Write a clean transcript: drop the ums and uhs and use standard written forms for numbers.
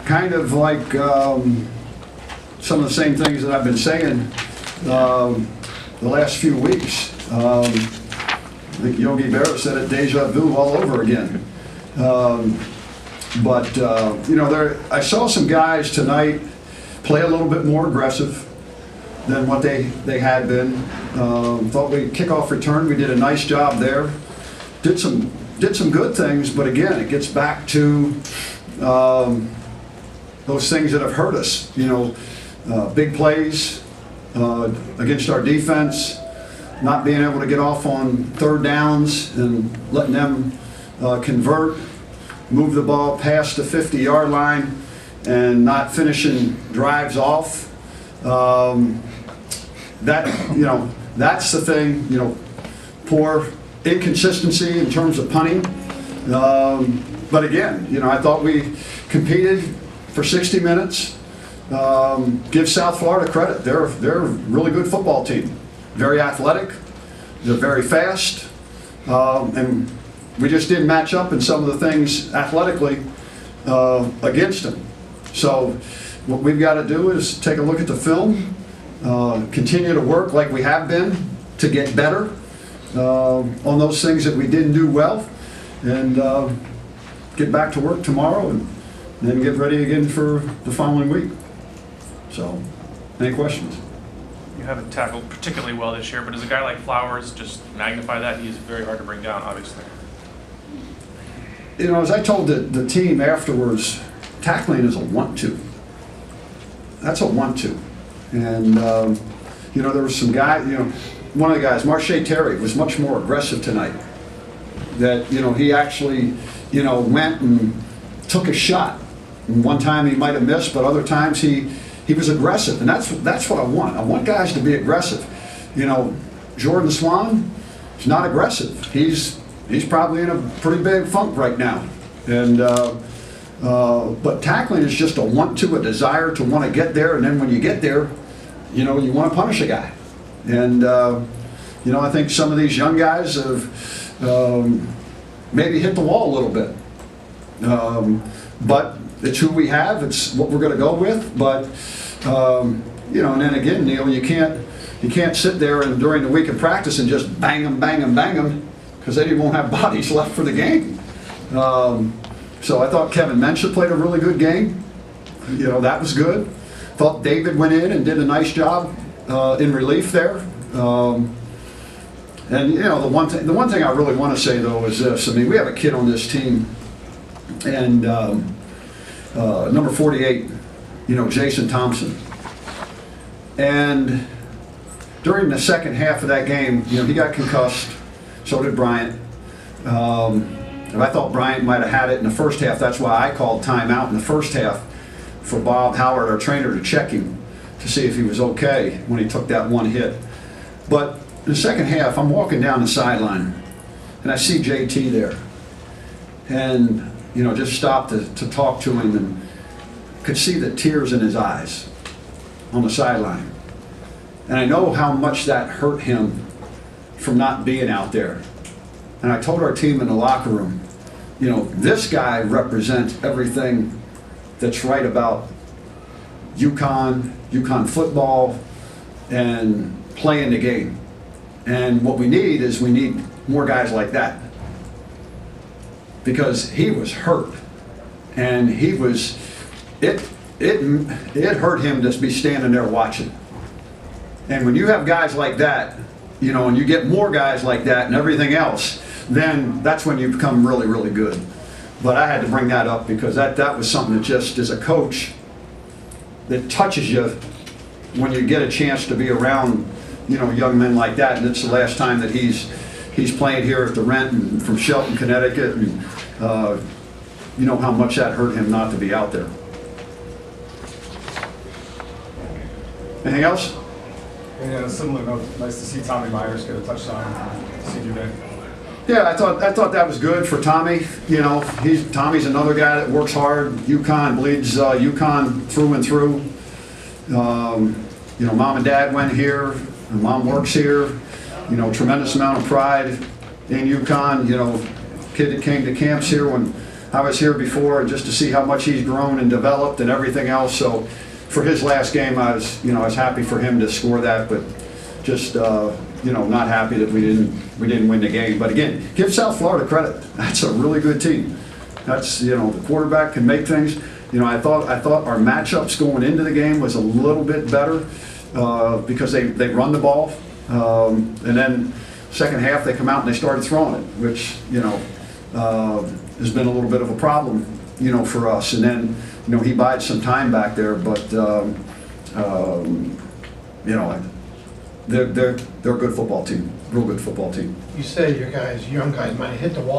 kind of like some of the same things that I've been saying the last few weeks. I think Yogi Berra said it, deja vu all over again. I saw some guys tonight play a little bit more aggressive than what they had been. Thought kickoff return, we did a nice job there. Did some good things, but again, it gets back to those things that have hurt us. Big plays against our defense, not being able to get off on third downs and letting them convert, move the ball past the 50-yard line, and not finishing drives off. That's the thing. Poor inconsistency in terms of punting. But again, I thought we competed for 60 minutes. Give South Florida credit. They're a really good football team. Very athletic. They're very fast. And we just didn't match up in some of the things athletically against them. So what we've got to do is take a look at the film, continue to work like we have been to get better on those things that we didn't do well, and get back to work tomorrow and then get ready again for the following week. So, any questions? You haven't tackled particularly well this year, but does a guy like Flowers just magnify that? He's very hard to bring down, obviously. As I told the team afterwards, tackling is a want-to. That's a want-to. And, there was some guy, one of the guys, Marche Terry, was much more aggressive tonight. That, he actually, went and took a shot. And one time he might have missed, but other times he was aggressive. And that's what I want. I want guys to be aggressive. Jordan Swan is not aggressive. He's probably in a pretty big funk right now. And but tackling is just a want-to, a desire to want to get there, and then when you get there, you want to punish a guy. And I think some of these young guys have maybe hit the wall a little bit. But it's who we have. It's what we're going to go with. But and then again, Neil, you can't sit there and during the week of practice and just bang them, because then you won't have bodies left for the game. So I thought Kevin Mensah played a really good game. That was good. Thought David went in and did a nice job in relief there. And the one thing I really want to say though is this. I mean, we have a kid on this team, and number 48, Jason Thompson. And during the second half of that game, he got concussed. So did Bryant. And I thought Bryant might have had it in the first half. That's why I called timeout in the first half for Bob Howard, our trainer, to check him to see if he was okay when he took that one hit. But in the second half, I'm walking down the sideline, and I see JT there. And, just stopped to talk to him and could see the tears in his eyes on the sideline. And I know how much that hurt him from not being out there. And I told our team in the locker room, this guy represents everything that's right about UConn football, and playing the game. And what we need is more guys like that. Because he was hurt. And it hurt him to be standing there watching. And when you have guys like that, and you get more guys like that and everything else, then that's when you become really, really good. But I had to bring that up because that was something that just, as a coach, that touches you when you get a chance to be around, young men like that. And it's the last time that he's playing here at the Rent and from Shelton, Connecticut. And how much that hurt him not to be out there. Anything else? And on a similar note, nice to see Tommy Myers get a touchdown senior day. Yeah, I thought that was good for Tommy. Tommy's another guy that works hard. UConn bleeds UConn through and through. Mom and Dad went here. And Mom works here. Tremendous amount of pride in UConn. Kid that came to camps here when I was here before, and just to see how much he's grown and developed and everything else. So for his last game, I was happy for him to score that, but just not happy that we didn't win the game. But again, give South Florida credit. That's a really good team. That's the quarterback can make things. I thought our matchups going into the game was a little bit better because they run the ball, and then second half they come out and they started throwing it, which has been a little bit of a problem for us. And then he bides some time back there, but they're a good football team, real good football team. You say your young guys might have hit the wall.